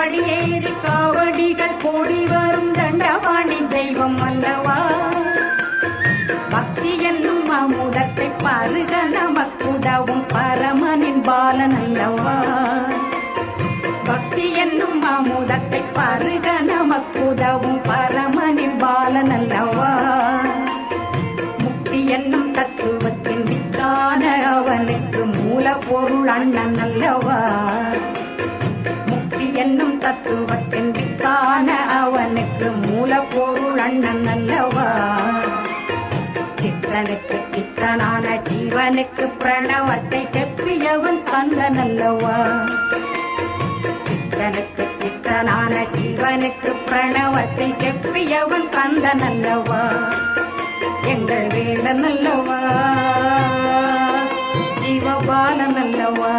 படியேறி காவடிகள் கூடி வரும் தண்டவாணி தெய்வம் அல்லவா. பக்தி என்னும் அமுதத்தை பருக நமக்குதவும் பரமனின் பாலன் அல்லவா. பக்தி என்னும் அமுதத்தை பருக நமக்குதவும் பரமனின் பாலன் அல்லவா. முக்தி என்னும் தத்துவத்தின் வித்தான அவனுக்கு மூலப்பொருள் அண்ணன் அல்லவா. முக்தி என்னும் தத்துவத்தின் வித்தான அவனுக்கு மூலப்பொருள் அண்ணன் அல்லவா. சித்தனுக்கு சித்தனான ஜீவனுக்கு பிரணவத்தை செப்பியவன் கந்தன் அல்லவா. சித்தனுக்கு சித்தனான ஜீவனுக்கு பிரணவத்தை செப்பியவன் கந்தன் அல்லவா. எங்கள் வேடன் அல்லவா, சிவபாலன் அல்லவா.